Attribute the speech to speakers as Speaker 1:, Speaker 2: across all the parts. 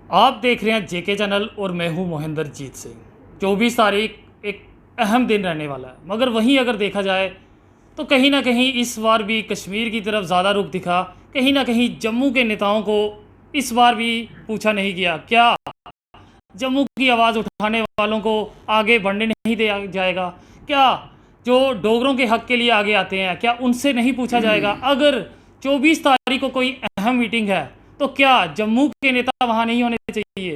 Speaker 1: आप देख रहे हैं जेके चैनल और मैं हूं मोहिंदर जीत सिंह। 24 तारीख एक अहम दिन रहने वाला है, मगर वहीं अगर देखा जाए तो कहीं ना कहीं इस बार भी कश्मीर की तरफ ज़्यादा रुख दिखा। कहीं ना कहीं जम्मू के नेताओं को इस बार भी पूछा नहीं गया, क्या जम्मू की आवाज़ उठाने वालों को आगे बढ़ने नहीं दिया जाएगा? क्या जो डोगरों के हक़ के लिए आगे आते हैं, क्या उनसे नहीं पूछा जाएगा? अगर 24 तारीख को कोई अहम मीटिंग है तो क्या जम्मू के नेता वहाँ नहीं होने चाहिए?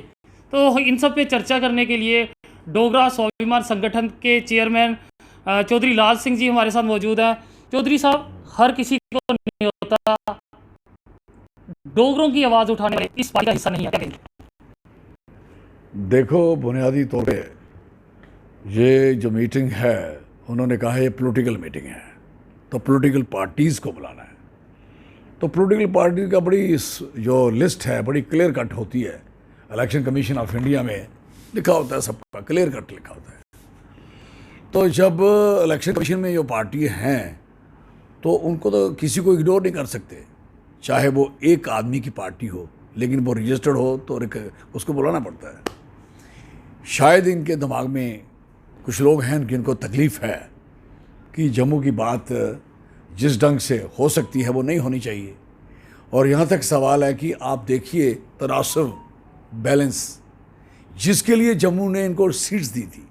Speaker 1: तो इन सब पे चर्चा करने के लिए डोगरा स्वाभिमान संगठन के चेयरमैन चौधरी लाल सिंह जी हमारे साथ मौजूद हैं। चौधरी साहब, हर किसी को नहीं होता डोगरों की आवाज़ उठाने वाले इस पार्टी का हिस्सा नहीं है, क्या कहेंगे?
Speaker 2: देखो, बुनियादी तौर पे ये जो मीटिंग है, उन्होंने कहा है ये पॉलिटिकल मीटिंग है, तो पॉलिटिकल पार्टीज़ को बुलाना है। तो पॉलिटिकल पार्टी का बड़ी जो लिस्ट है बड़ी क्लियर कट होती है। इलेक्शन कमीशन ऑफ इंडिया में लिखा होता है, सबका क्लियर कट लिखा होता है। तो जब इलेक्शन कमीशन में जो पार्टी हैं तो उनको तो किसी को इग्नोर नहीं कर सकते, चाहे वो एक आदमी की पार्टी हो, लेकिन वो रजिस्टर्ड हो तो उसको बुलाना पड़ता है। शायद इनके दिमाग में कुछ लोग हैं जिनको तकलीफ़ है कि जम्मू की बात जिस ढंग से हो सकती है वो नहीं होनी चाहिए। और यहाँ तक सवाल है कि आप देखिए तनासब बैलेंस, जिसके लिए जम्मू ने इनको सीट्स दी थी,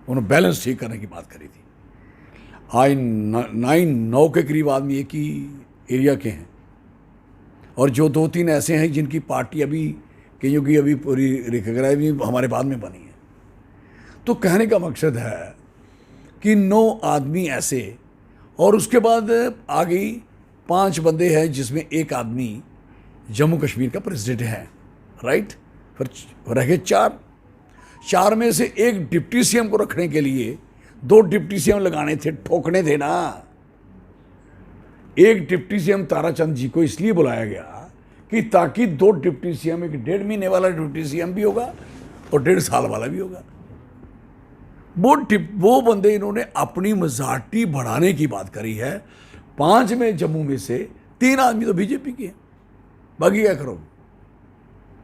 Speaker 2: उन्होंने बैलेंस ठीक करने की बात करी थी। आज 9 के करीब आदमी एक ही एरिया के हैं, और जो 2-3 ऐसे हैं जिनकी पार्टी अभी कईयों की अभी पूरी रिकॉग्नाइज भी हमारे बाद में बनी है। तो कहने का मकसद है कि 9 आदमी ऐसे, और उसके बाद आ गई 5 बंदे हैं जिसमें एक आदमी जम्मू कश्मीर का प्रेसिडेंट है, राइट। फिर रह गए 4 में से एक डिप्टी सीएम को रखने के लिए 2 डिप्टी सीएम लगाने थे, ठोकने थे ना। एक डिप्टी सीएम ताराचंद जी को इसलिए बुलाया गया कि ताकि 2 डिप्टी सीएम, एक 1.5 महीने वाला डिप्टी सीएम भी होगा और 1.5 साल वाला भी होगा। वो बंदे इन्होंने अपनी मेजॉरिटी बढ़ाने की बात करी है। 5 में जम्मू में से 3 आदमी तो बीजेपी के हैं, बाकी क्या करो?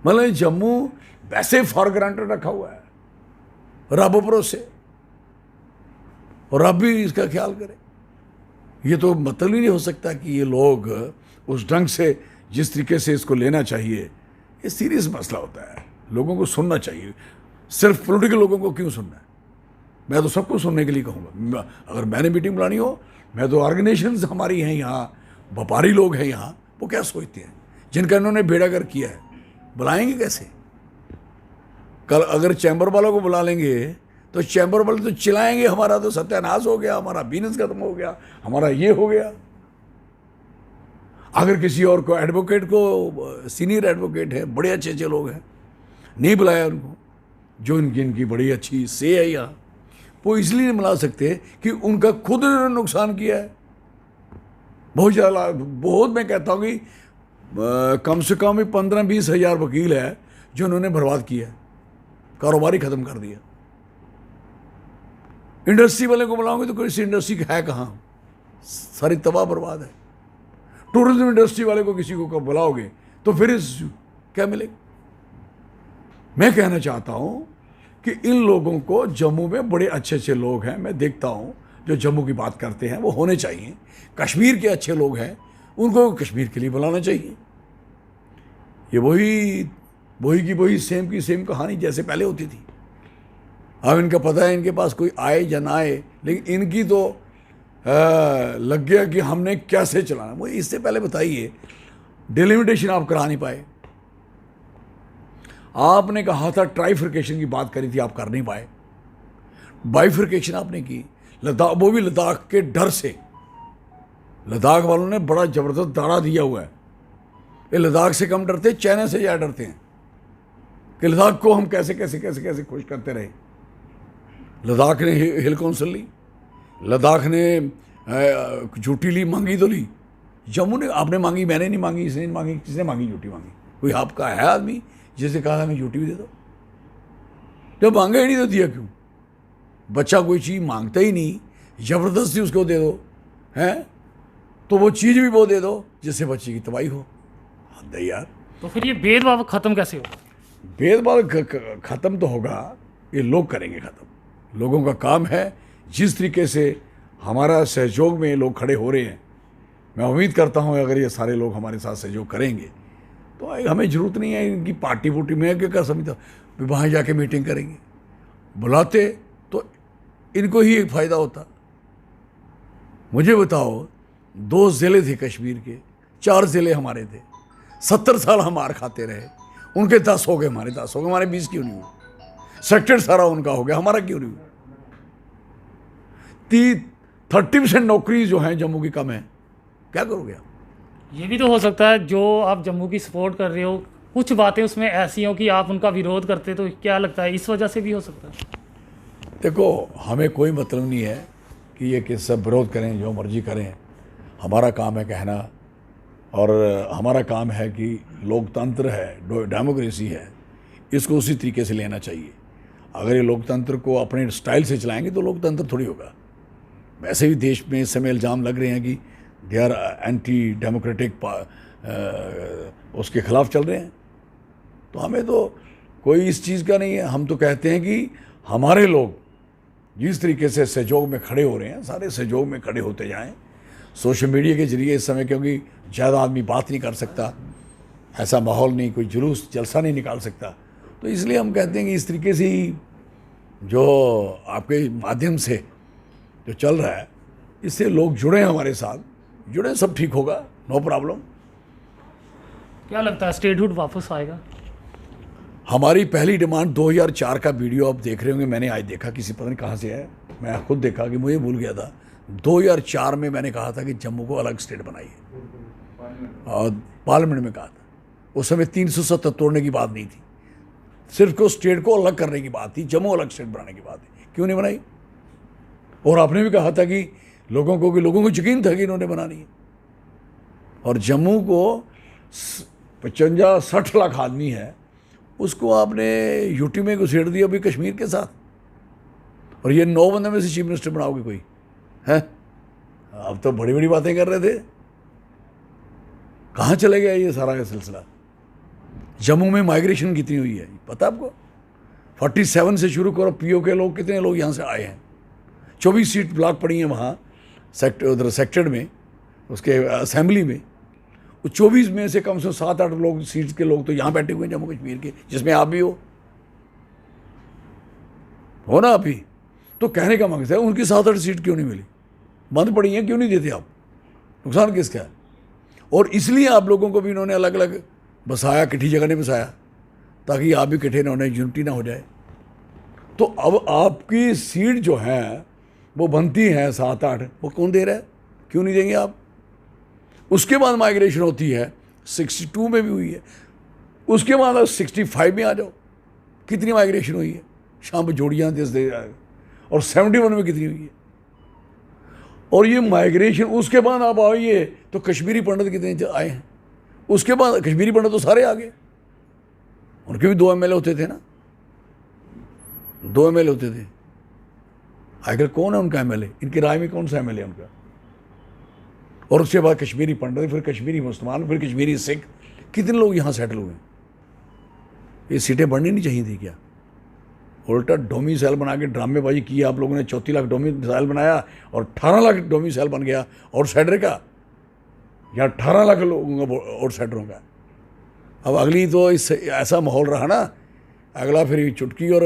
Speaker 2: मतलब जम्मू वैसे फॉर ग्रांटेड रखा हुआ है, रब भरोसे, और रब भी इसका ख्याल करे। ये तो मतलब ही नहीं हो सकता कि ये लोग उस ढंग से जिस तरीके से इसको लेना चाहिए, ये सीरियस मसला होता है। लोगों को सुनना चाहिए, सिर्फ पॉलिटिकल लोगों को क्यों सुनना है? मैं तो सबको सुनने के लिए कहूँगा। अगर मैंने मीटिंग बुलानी हो, मैं तो ऑर्गेनाइजेशंस हमारी हैं यहाँ, व्यापारी लोग हैं यहाँ, वो क्या सोचते हैं जिनका इन्होंने बेड़ागर किया है, बुलाएंगे कैसे? कल अगर चैम्बर वालों को बुला लेंगे तो चैम्बर वाले तो चिल्लाएंगे हमारा तो सत्यानाश हो गया, हमारा बिजनेस खत्म हो गया, हमारा ये हो गया। अगर किसी और को, एडवोकेट को, सीनियर एडवोकेट है, बड़े अच्छे अच्छे लोग हैं, नहीं बुलाया उनको, जो इनकी बड़ी अच्छी से है यहाँ, वो इसलिए नहीं बुला सकते कि उनका खुद ने नुकसान किया है बहुत ज़्यादा। बहुत, मैं कहता हूँ कि कम से कम 15-20 हज़ार वकील है जो उन्होंने बर्बाद किया, कारोबार ही ख़त्म कर दिया। इंडस्ट्री वाले को बुलाओगे तो कोई इंडस्ट्री है कहाँ, सारी तबाह बर्बाद है। टूरिज्म इंडस्ट्री वाले को किसी को बुलाओगे तो फिर क्या मिलेगा? मैं कहना चाहता हूँ कि इन लोगों को, जम्मू में बड़े अच्छे अच्छे लोग हैं, मैं देखता हूँ जो जम्मू की बात करते हैं वो होने चाहिए। कश्मीर के अच्छे लोग हैं, उनको कश्मीर के लिए बुलाना चाहिए। ये वही की वही सेम की सेम कहानी जैसे पहले होती थी। अब इनका पता है इनके पास कोई आए या ना आए, लेकिन इनकी तो लग गया कि हमने कैसे चलाना। वो इससे पहले बताइए, डिलिमिटेशन आप करा नहीं पाए। आपने कहा था ट्राइफिकेशन की बात करी थी, आप कर नहीं पाए। बाइफिकेशन आपने की, लद्दाख, वो भी लद्दाख के डर से। लद्दाख वालों ने बड़ा ज़बरदस्त दाड़ा दिया हुआ है। ये लद्दाख से कम डरते, चाइना से ज़्यादा डरते हैं कि लद्दाख को हम कैसे कैसे कैसे कैसे खुश करते रहे। लद्दाख ने हिल काउंसिल ली, लद्दाख ने झूठी ली, मांगी तो ली। जम्मू ने, आपने मांगी, मैंने नहीं मांगी, इसने नहीं मांगी, किसने मांगी? झूठी मांगी। कोई आपका है आदमी जिसे कहा हमें झूठी भी दे दो? जब मांगा ही नहीं तो दिया क्यों? बच्चा कोई चीज़ मांगता ही नहीं, ज़बरदस्ती उसको दे दो, हैं? तो वो चीज़ भी वो दे दो जिससे बच्चे की तबाही हो। हद है यार।
Speaker 1: तो फिर ये भेदभाव ख़त्म कैसे हो?
Speaker 2: भेदभाव ख़त्म तो होगा, ये लोग करेंगे ख़त्म। लोगों का काम है, जिस तरीके से हमारा सहयोग में लोग खड़े हो रहे हैं, मैं उम्मीद करता हूँ अगर ये सारे लोग हमारे साथ सहयोग करेंगे तो हमें ज़रूरत नहीं है इनकी पार्टी वोटी में क्या समझता वहाँ जाके मीटिंग करेंगे। बुलाते तो इनको ही एक फ़ायदा होता। मुझे बताओ, 2 ज़िले थे कश्मीर के, 4 ज़िले हमारे थे, 70 साल हम मार खाते रहे, उनके 10 हो गए, हमारे 10 हो गए, हमारे 20 क्यों नहीं हुए? सेक्टर सारा उनका हो गया, हमारा क्यों नहीं हुआ? 30% नौकरी जो हैं जम्मू की कम है, क्या करोगे आप?
Speaker 1: ये भी तो हो सकता है जो आप जम्मू की सपोर्ट कर रहे हो, कुछ बातें उसमें ऐसी हो कि आप उनका विरोध करते, तो क्या लगता है इस वजह से भी हो सकता है?
Speaker 2: देखो, हमें कोई मतलब नहीं है कि ये किस सब विरोध करें, जो मर्जी करें। हमारा काम है कहना, और हमारा काम है कि लोकतंत्र है, डेमोक्रेसी है, इसको उसी तरीके से लेना चाहिए। अगर ये लोकतंत्र को अपने स्टाइल से चलाएंगे तो लोकतंत्र थोड़ी होगा। वैसे भी देश में इस समय इल्ज़ाम लग रहे हैं कि दे आर एंटी डेमोक्रेटिक, उसके ख़िलाफ़ चल रहे हैं। तो हमें तो कोई इस चीज़ का नहीं है। हम तो कहते हैं कि हमारे लोग जिस तरीके से सहयोग में खड़े हो रहे हैं, सारे सहयोग में खड़े होते जाएं। सोशल मीडिया के ज़रिए इस समय, क्योंकि ज़्यादा आदमी बात नहीं कर सकता, ऐसा माहौल नहीं, कोई जुलूस जलसा नहीं निकाल सकता, तो इसलिए हम कहते हैं कि इस तरीके से ही जो आपके माध्यम से जो चल रहा है, इससे लोग जुड़े हमारे साथ, जुड़े, सब ठीक होगा, नो प्रॉब्लम।
Speaker 1: क्या लगता है स्टेटहुड वापस आएगा?
Speaker 2: हमारी पहली डिमांड 2004 का वीडियो आप देख रहे होंगे, मैंने आज देखा, किसी पता नहीं कहाँ से है, मैं खुद देखा कि मुझे भूल गया था। 2004 में मैंने कहा था कि जम्मू को अलग स्टेट बनाइए, और पार्लियामेंट में कहा था। उस समय 370 तोड़ने की बात नहीं थी, सिर्फ को स्टेट को अलग करने की बात थी, जम्मू अलग स्टेट बनाने की बात थी। क्यों नहीं बनाई? और आपने भी कहा था कि लोगों को यकीन था कि इन्होंने बनानी है। और जम्मू को 55-60 लाख आदमी है, उसको आपने यूटी में घुसेड़ दिया अभी कश्मीर के साथ, और ये 9 बंदे में से चीफ मिनिस्टर बनाओगे कोई है? अब तो बड़ी बड़ी बातें कर रहे थे, कहाँ चले गया ये सारा का सिलसिला? जम्मू में माइग्रेशन कितनी हुई है पता आपको? 47 से शुरू करो, पीओ के लोग, कितने लोग यहाँ से आए हैं। 24 सीट ब्लॉक पड़ी हैं वहाँ उधर सेक्टर में, उसके असेंबली में। वो 24 में से कम 7-8 लोग, सीट्स के लोग तो यहाँ बैठे हुए हैं जम्मू कश्मीर के, जिसमें आप भी हो ना आप ही। तो कहने का मकसद है उनकी 7-8 सीट क्यों नहीं मिली? बंद पड़ी हैं, क्यों नहीं देते आप? नुकसान किसका है? और इसलिए आप लोगों को भी इन्होंने अलग अलग बसाया, किसी जगह नहीं बसाया, ताकि आप भी इकट्ठे ना होने, यूनिटी ना हो जाए। तो अब आपकी सीट जो है वो बनती है 7-8, वो कौन दे रहा है? क्यों नहीं देंगे आप? उसके बाद माइग्रेशन होती है, 62 में भी हुई है, उसके बाद 65 में आ जाओ, कितनी माइग्रेशन हुई है, शाम पर जोड़ियाँ दे, और 71 में कितनी हुई है। और ये माइग्रेशन, उसके बाद आप आइए तो कश्मीरी पंडित कितने आए हैं, उसके बाद कश्मीरी पंडित तो सारे आ गए, उनके भी 2 MLA होते थे ना, 2 MLA होते थे। आखिर कौन है उनका MLA? इनकी राय में कौन सा MLA है उनका? और उसके बाद कश्मीरी पंडित, फिर कश्मीरी मुसलमान, फिर कश्मीरी सिख, कितने लोग यहाँ सेटल हुए? ये सीटें बढ़नी नहीं चाहिए थी क्या? उल्टा डोमिसाइल बना के ड्रामेबाजी की आप लोगों ने। 34 लाख डोमिसाइल बनाया और 18 लाख डोमिसाइल बन गया आउटसाइडर का, या 18 लाख लोगों का आउटसाइडरों का। अब अगली तो इस ऐसा माहौल रहा ना, अगला फिर चुटकी और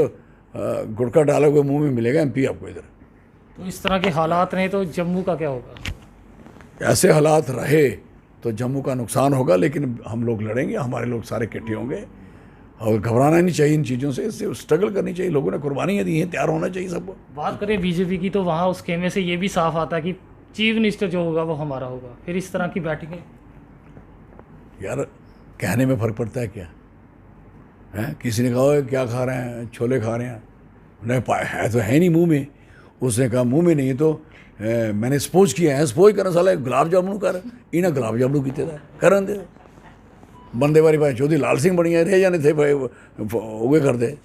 Speaker 2: गुटखा डाले हुए मुंह में मिलेगा MP आपको इधर।
Speaker 1: तो इस तरह के हालात रहे तो जम्मू का क्या होगा?
Speaker 2: ऐसे हालात रहे तो जम्मू का नुकसान होगा, लेकिन हम लोग लड़ेंगे, हमारे लोग सारे इकट्ठे होंगे, और घबराना नहीं चाहिए इन चीज़ों से, इससे स्ट्रगल करनी चाहिए। लोगों ने कुर्बानियाँ दी हैं, तैयार होना चाहिए सबको।
Speaker 1: बात करें बीजेपी की, तो वहाँ उस खेमे से ये भी साफ आता है कि चीफ मिनिस्टर जो होगा वो हमारा होगा। फिर इस तरह की बैठकें,
Speaker 2: यार कहने में फ़र्क पड़ता है क्या है? किसी ने कहा क्या खा रहे हैं, छोले खा रहे हैं, नहीं है तो है नहीं मुंह में। उसने कहा मुंह में नहीं है तो मैंने स्पोज किया है। स्पोज करना साला गुलाब जामुन कर, इन्हें गुलाब जामुन किते करन दे बंदे बारी भाई चौधरी लाल सिंह बढ़िया रह जाने थे भाई, उगे कर दे।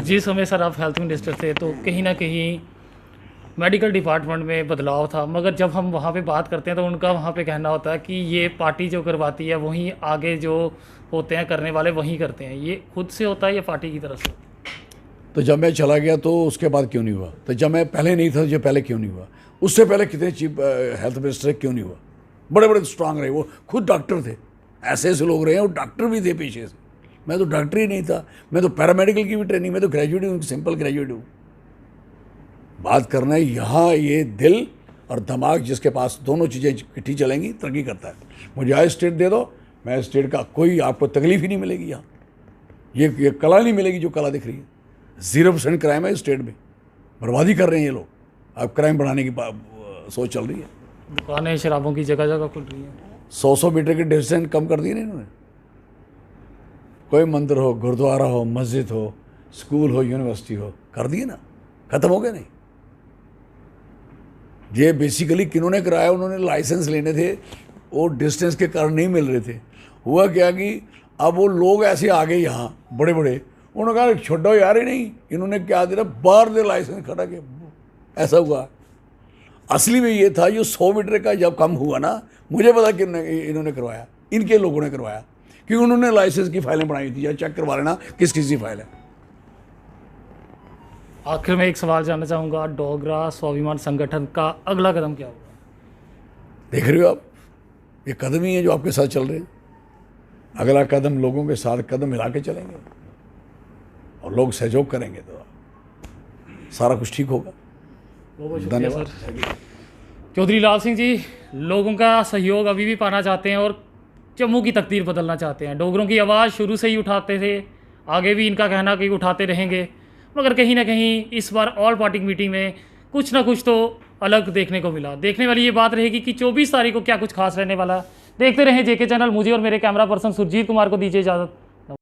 Speaker 1: जिस समय सर आप हेल्थ मिनिस्टर थे तो कहीं ना कहीं मेडिकल डिपार्टमेंट में बदलाव था, मगर जब हम वहाँ पे बात करते हैं तो उनका वहाँ पे कहना होता है कि ये पार्टी जो करवाती है वहीं आगे जो होते हैं करने वाले वहीं करते हैं। ये खुद से होता है या पार्टी की तरफ से?
Speaker 2: तो जब मैं चला गया तो उसके बाद क्यों नहीं हुआ? तो जब मैं पहले नहीं था, जो पहले क्यों नहीं हुआ? उससे पहले कितने चीफ हेल्थ मिनिस्टर क्यों नहीं हुआ? बड़े बड़े स्ट्रांग रहे, वो खुद डॉक्टर थे। ऐसे ऐसे लोग रहे हैं, वो डॉक्टर भी थे पीछे से। मैं तो डॉक्टर ही नहीं था, मैं तो पैरामेडिकल की भी ट्रेनिंग, मैं तो ग्रेजुएट हूँ, सिंपल ग्रेजुएट हूँ। बात करना है यहाँ, ये दिल और दिमाग जिसके पास दोनों चीज़ें इकट्ठी चलेंगी तरक्की करता है। मुझे आज स्टेट दे दो, मैं स्टेट का कोई आपको तकलीफ ही नहीं मिलेगी। यहाँ ये कला नहीं मिलेगी जो कला दिख रही है। 0% क्राइम है इस स्टेट में, बर्बादी कर रहे हैं ये लोग। अब क्राइम बढ़ाने की सोच चल रही है।
Speaker 1: दुकानें शराबों की जगह जगह खुल रही हैं।
Speaker 2: 100 मीटर के डिस्टेंस कम कर दिए ना इन्होंने। कोई मंदिर हो, गुरुद्वारा हो, मस्जिद हो, स्कूल हो, यूनिवर्सिटी हो, कर दिए ना, खत्म हो गया नहीं। ये बेसिकली किन्होंने कराया? उन्होंने लाइसेंस लेने थे, वो डिस्टेंस के कारण नहीं मिल रहे थे। हुआ क्या कि अब वो लोग ऐसे आ गए यहाँ बड़े बड़े, उन्होंने कहा छोड़ो यार ही नहीं, इन्होंने क्या दिया, बाहर दे लाइसेंस खड़ा के। ऐसा हुआ। असली में ये था, जो 100 मीटर का जब कम हुआ ना, मुझे पता कि इन्होंने करवाया, इनके लोगों ने करवाया, क्योंकि उन्होंने लाइसेंस की फाइलें बनाई थी। या चेक करवा लेना किस किस की फाइल है।
Speaker 1: आखिर में एक सवाल जानना चाहूँगा, डोगरा स्वाभिमान संगठन का अगला कदम क्या होगा?
Speaker 2: देख रहे हो आप, ये कदम ही है जो आपके साथ चल रहे हैं। अगला कदम लोगों के साथ कदम मिला के चलेंगे और लोग सहयोग करेंगे तो सारा कुछ ठीक होगा।
Speaker 1: बहुत शुक्रिया सर। चौधरी लाल सिंह जी, लोगों का सहयोग अभी भी पाना चाहते हैं और जम्मू की तकदीर बदलना चाहते हैं। डोगरों की आवाज़ शुरू से ही उठाते थे, आगे भी इनका कहना कि उठाते रहेंगे, मगर कहीं ना कहीं इस बार ऑल पार्टी मीटिंग में कुछ ना कुछ तो अलग देखने को मिला। देखने वाली ये बात रहेगी कि 24 तारीख को क्या कुछ खास रहने वाला है। देखते रहें जेके चैनल। मुझे और मेरे कैमरा पर्सन सुरजीत कुमार को दीजिए इजाज़त।